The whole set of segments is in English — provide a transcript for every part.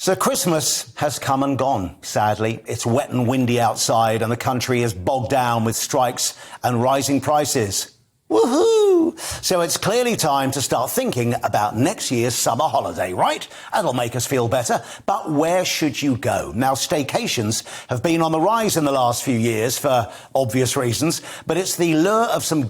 So Christmas has come and gone, sadly. It's wet and windy outside and the country is bogged down with strikes and rising prices. Woohoo! So it's clearly time to start thinking about next year's summer holiday, right? That'll make us feel better. But where should you go? Now, staycations have been on the rise in the last few years for obvious reasons, but is the lure of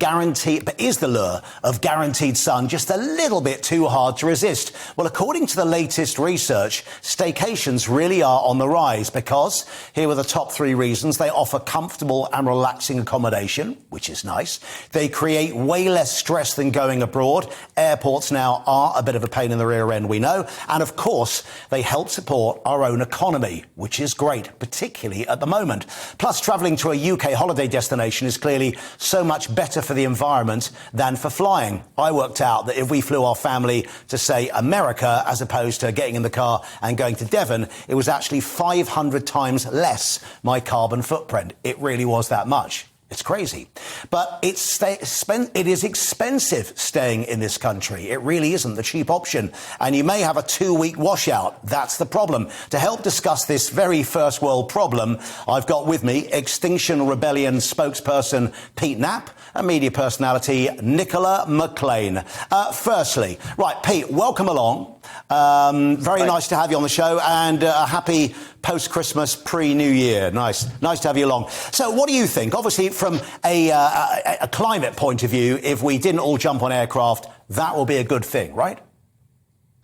guaranteed sun just a little bit too hard to resist? Well, according to the latest research, staycations really are on the rise because here are the top 3 reasons. They offer comfortable and relaxing accommodation, which is nice. They create way less stress than going abroad. Airports now are a bit of a pain in the rear end, we know. And of course, they help support our own economy, which is great, particularly at the moment. Plus, travelling to a UK holiday destination is clearly so much better for the environment than for flying. I worked out that if we flew our family to, say, America, as opposed to getting in the car and going to Devon, it was actually 500 times less my carbon footprint. It really was that much. It's crazy. But it is expensive staying in this country. It really isn't the cheap option. And you may have a 2-week washout. That's the problem. To help discuss this very first world problem, I've got with me Extinction Rebellion Spokesperson Pete Knapp and media personality Nicola McLean. Firstly, right, Pete, welcome along. Very nice to have you on the show, and a happy post-Christmas, pre-New Year. Nice to have you along. So what do you think? Obviously, from a climate point of view, if we didn't all jump on aircraft, that will be a good thing, right?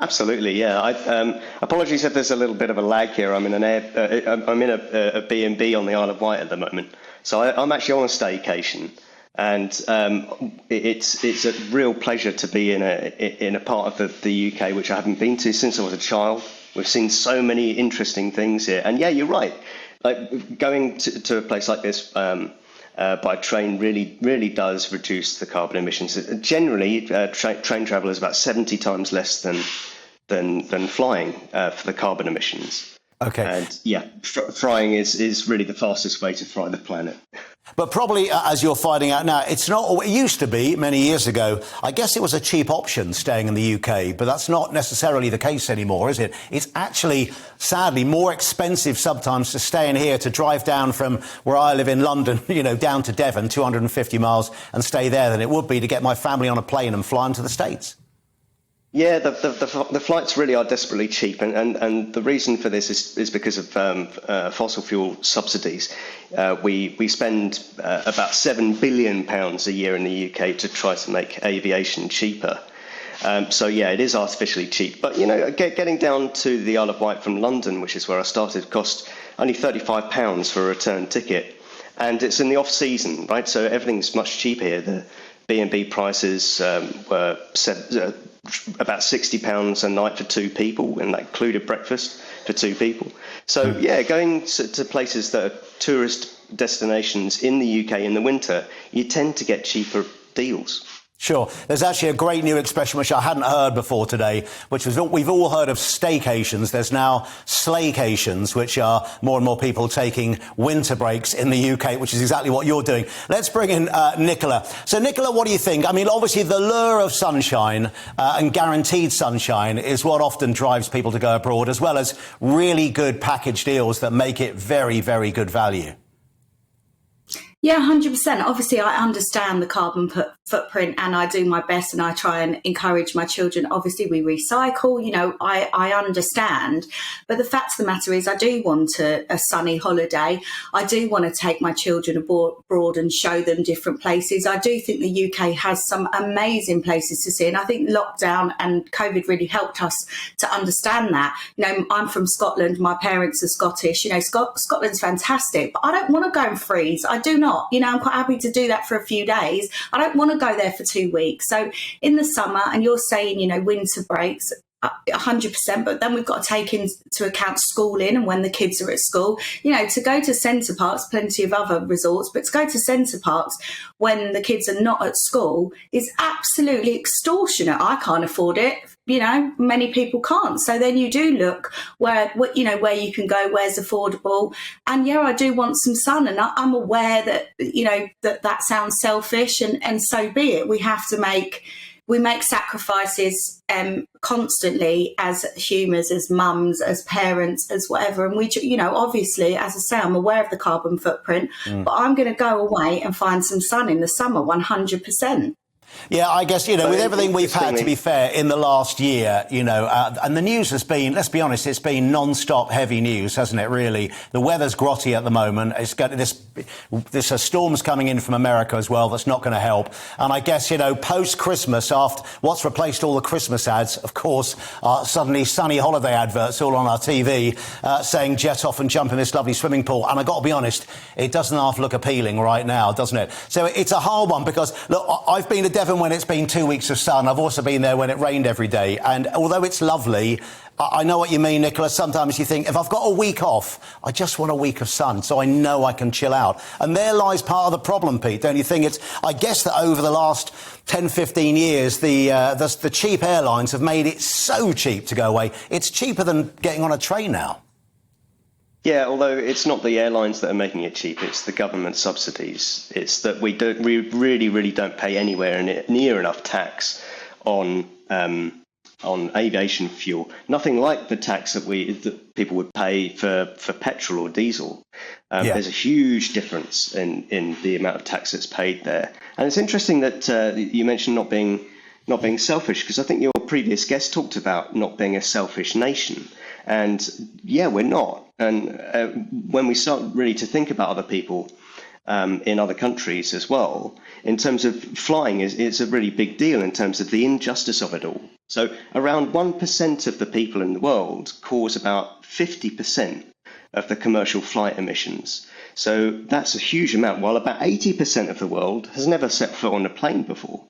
Absolutely, yeah. Apologies if there's a little bit of a lag here. I'm in a B&B on the Isle of Wight at the moment, so I'm actually on a staycation. And it's a real pleasure to be in a part of the UK which I haven't been to since I was a child. We've seen so many interesting things here, and yeah, you're right. Like going to a place like this by train really does reduce the carbon emissions. Generally, train travel is about 70 times less than flying for the carbon emissions. Okay. And yeah, flying is really the fastest way to fry the planet. But probably, as you're finding out now, it's not. It used to be many years ago. I guess it was a cheap option staying in the UK, but that's not necessarily the case anymore, is it? It's actually, sadly, more expensive sometimes to stay in here, to drive down from where I live in London, down to Devon, 250 miles, and stay there than it would be to get my family on a plane and fly them to the States. Yeah, the flights really are desperately cheap, and the reason for this is because of fossil fuel subsidies. We spend about £7 billion a year in the UK to try to make aviation cheaper. So yeah, it is artificially cheap. But getting down to the Isle of Wight from London, which is where I started, cost only £35 for a return ticket, and it's in the off season, right? So everything's much cheaper here. The B&B prices were about £60 a night for 2 people, and that included breakfast for 2 people. So yeah, going to places that are tourist destinations in the UK in the winter, you tend to get cheaper deals. Sure. There's actually a great new expression which I hadn't heard before today, which was, we've all heard of staycations. There's now slaycations, which are more and more people taking winter breaks in the UK, which is exactly what you're doing. Let's bring in Nicola. So, Nicola, what do you think? I mean, obviously, the lure of sunshine and guaranteed sunshine is what often drives people to go abroad, as well as really good package deals that make it very, very good value. Yeah, 100%. Obviously, I understand the carbon footprint, and I do my best, and I try and encourage my children. Obviously, we recycle, I understand. But the fact of the matter is, I do want a sunny holiday. I do want to take my children abroad and show them different places. I do think the UK has some amazing places to see. And I think lockdown and COVID really helped us to understand that. I'm from Scotland. My parents are Scottish. Scotland's fantastic, but I don't want to go and freeze. I do not. I'm quite happy to do that for a few days. I don't want to go there for 2 weeks. So in the summer, and you're saying, winter breaks, 100%, but then we've got to take into account schooling and when the kids are at school. To go to Centre Parks, plenty of other resorts, but to go to Centre Parks when the kids are not at school is absolutely extortionate. I can't afford it. Many people can't. So then you do look where you can go, where's affordable. And yeah, I do want some sun, and I'm aware that, that sounds selfish, and so be it. We have to make we make sacrifices constantly as humans, as mums, as parents, as whatever. And we, obviously, as I say, I'm aware of the carbon footprint, but I'm going to go away and find some sun in the summer, 100%. Yeah, I guess, with everything we've had, to be fair, in the last year, and the news has been, let's be honest, it's been non-stop heavy news, hasn't it, really? The weather's grotty at the moment. It's got there's storms coming in from America as well. That's not going to help. And I guess, post-Christmas, after what's replaced all the Christmas ads, of course, are suddenly sunny holiday adverts all on our TV saying jet off and jump in this lovely swimming pool. And I got to be honest, it doesn't half look appealing right now, doesn't it? So it's a hard one because, look, I've been to Devon when it's been 2 weeks of sun. I've also been there when it rained every day. And although it's lovely, I know what you mean, Nicola. Sometimes you think, if I've got a week off, I just want a week of sun so I know I can chill out. And there lies part of the problem, Pete, don't you think? I guess that over the last 10, 15 years, the cheap airlines have made it so cheap to go away. It's cheaper than getting on a train now. Yeah, although it's not the airlines that are making it cheap, it's the government subsidies. It's that we really don't pay anywhere near enough tax on aviation fuel. Nothing like the tax that people would pay for petrol or diesel. There's a huge difference in the amount of tax that's paid there. And it's interesting that you mentioned not being selfish, because I think your previous guest talked about not being a selfish nation. And yeah, we're not. And when we start really to think about other people in other countries as well, in terms of flying, it's a really big deal in terms of the injustice of it all. So around 1% of the people in the world cause about 50% of the commercial flight emissions. So that's a huge amount, while about 80% of the world has never set foot on a plane before.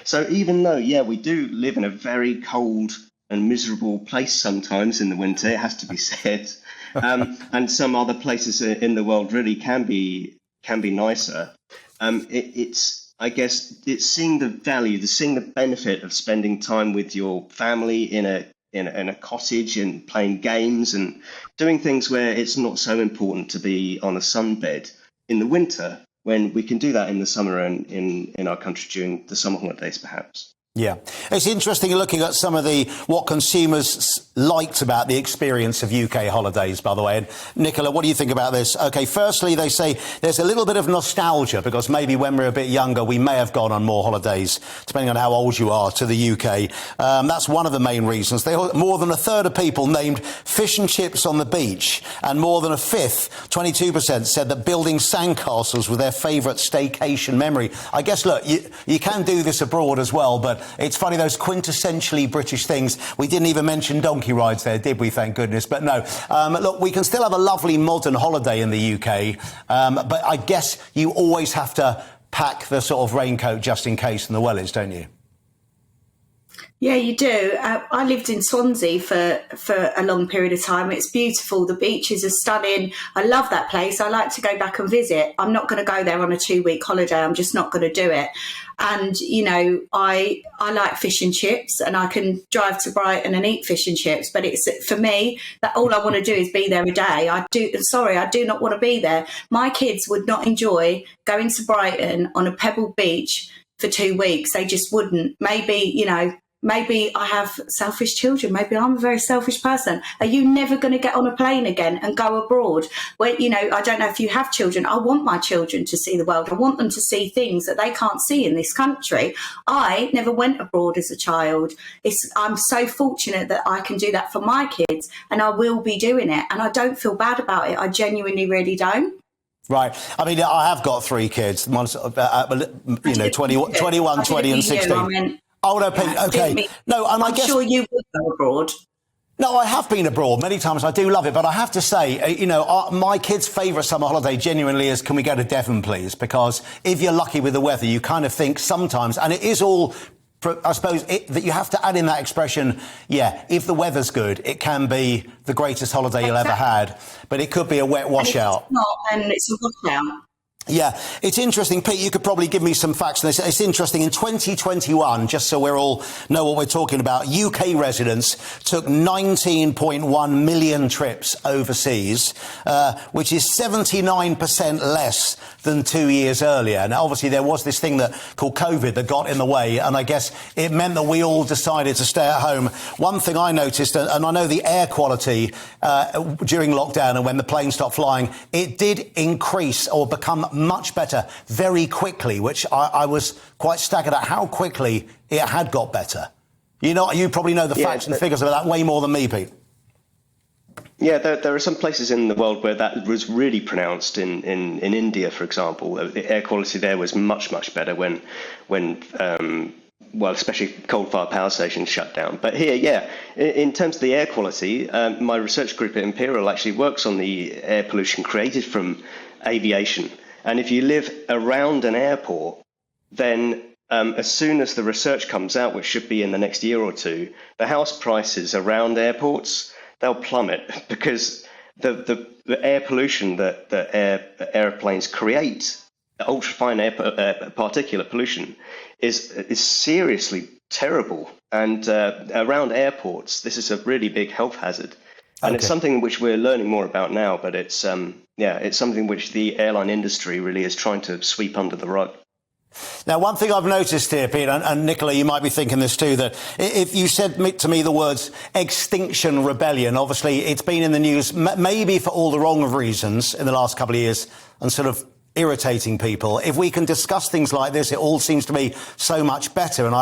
So even though, we do live in a very cold and miserable place sometimes in the winter, it has to be said, and some other places in the world really can be nicer. I guess it's seeing the value, seeing the benefit of spending time with your family in a cottage and playing games and doing things where it's not so important to be on a sunbed in the winter, when we can do that in the summer and in our country during the summer holidays, perhaps. Yeah, it's interesting looking at some of what consumers liked about the experience of UK holidays, by the way. And Nicola, what do you think about this? OK, firstly, they say there's a little bit of nostalgia because maybe when we were a bit younger, we may have gone on more holidays, depending on how old you are, to the UK. That's one of the main reasons. More than a third of people named fish and chips on the beach, and more than a fifth, 22%, said that building sandcastles was their favourite staycation memory. I guess, look, you can do this abroad as well, but it's funny, those quintessentially British things. We didn't even mention donkey rides there, did we? Thank goodness. But no. Look, we can still have a lovely modern holiday in the UK. But I guess you always have to pack the sort of raincoat just in case in the wellies, don't you? Yeah, you do. I lived in Swansea for a long period of time. It's beautiful. The beaches are stunning. I love that place. I like to go back and visit. I'm not going to go there on a 2-week holiday. I'm just not going to do it. And, I like fish and chips, and I can drive to Brighton and eat fish and chips. But it's, for me, that all I want to do is be there a day. I do not want to be there. My kids would not enjoy going to Brighton on a pebble beach for 2 weeks. They just wouldn't. Maybe I have selfish children. Maybe I'm a very selfish person. Are you never going to get on a plane again and go abroad? Where, I don't know if you have children. I want my children to see the world. I want them to see things that they can't see in this country. I never went abroad as a child. I'm so fortunate that I can do that for my kids, and I will be doing it. And I don't feel bad about it. I genuinely really don't. Right. I mean, I have got 3 kids. One's, 21, 20 and 16. Oh, no, Pete, OK. No, and I guess... I'm sure you would go abroad. No, I have been abroad many times. I do love it. But I have to say, my kids' favourite summer holiday genuinely is, can we go to Devon, please? Because if you're lucky with the weather, you kind of think sometimes, and it is all... I suppose that you have to add in that expression, if the weather's good, it can be the greatest holiday you'll ever had, but it could be a wet washout. It's not, and it's a washout. Yeah, it's interesting, Pete. You could probably give me some facts on this. It's interesting. In 2021, just so we all know what we're talking about, UK residents took 19.1 million trips overseas, which is 79% less than 2 years earlier. Now, obviously, there was this thing called COVID that got in the way, and I guess it meant that we all decided to stay at home. One thing I noticed, and I know the air quality during lockdown and when the planes stopped flying, it did increase or become much better very quickly, which I was quite staggered at how quickly it had got better. You probably know the facts and figures of that way more than me, Pete. Yeah, there are some places in the world where that was really pronounced. In India, for example, the air quality there was much better when especially coal-fired power stations shut down. But here, in terms of the air quality, my research group at Imperial actually works on the air pollution created from aviation. And if you live around an airport, then as soon as the research comes out, which should be in the next year or two, the house prices around airports, they'll plummet because the air pollution that airplanes create, ultrafine air particulate pollution, is seriously terrible. And around airports, this is a really big health hazard. And It's something which we're learning more about now, but it's something which the airline industry really is trying to sweep under the rug. Now, one thing I've noticed here, Pete, and Nicola, you might be thinking this too, that if you said to me the words Extinction Rebellion, obviously it's been in the news maybe for all the wrong of reasons in the last couple of years and sort of irritating people. If we can discuss things like this, it all seems to be so much better. And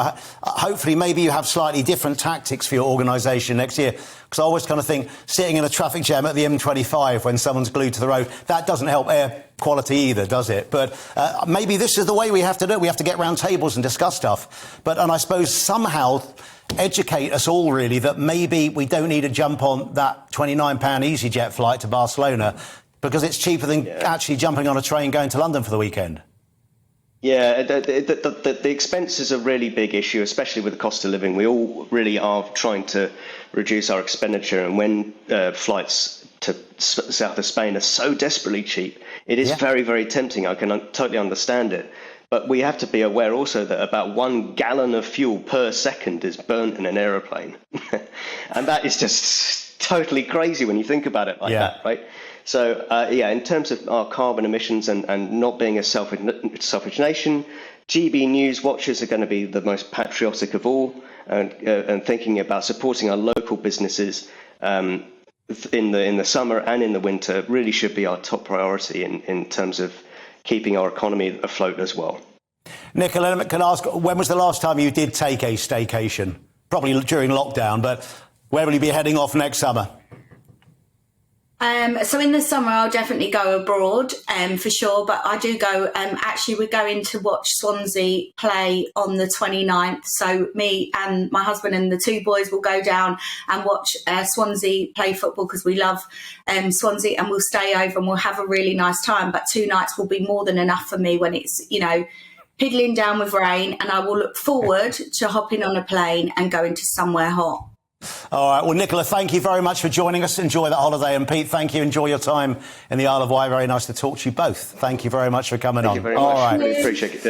hopefully maybe you have slightly different tactics for your organisation next year. Because I always kind of think sitting in a traffic jam at the M25 when someone's glued to the road, that doesn't help air quality either, does it? But maybe this is the way we have to do it. We have to get round tables and discuss stuff. And I suppose somehow educate us all, really, that maybe we don't need to jump on that £29 EasyJet flight to Barcelona because it's cheaper than actually jumping on a train going to London for the weekend. Yeah, the expense is a really big issue, especially with the cost of living. We all really are trying to reduce our expenditure. And when flights to south of Spain are so desperately cheap, it is very, very tempting. I can totally understand it. But we have to be aware also that about 1 gallon of fuel per second is burnt in an aeroplane. And that is just totally crazy when you think about it like that, right? So, in terms of our carbon emissions and not being a selfish nation, GBNews watchers are going to be the most patriotic of all, and thinking about supporting our local businesses in the summer and in the winter really should be our top priority in terms of keeping our economy afloat as well. Nicola, can I ask, when was the last time you did take a staycation? Probably during lockdown, but where will you be heading off next summer? So in the summer, I'll definitely go abroad, for sure. But I do go, actually, we're going to watch Swansea play on the 29th. So me and my husband and the two boys will go down and watch Swansea play football because we love Swansea, and we'll stay over and we'll have a really nice time. But 2 nights will be more than enough for me when it's, piddling down with rain, and I will look forward to hopping on a plane and going to somewhere hot. All right. Well, Nicola, thank you very much for joining us. Enjoy that holiday. And Pete, thank you. Enjoy your time in the Isle of Wight. Very nice to talk to you both. Thank you very much for coming on. Thank you very much. All right. Really appreciate it.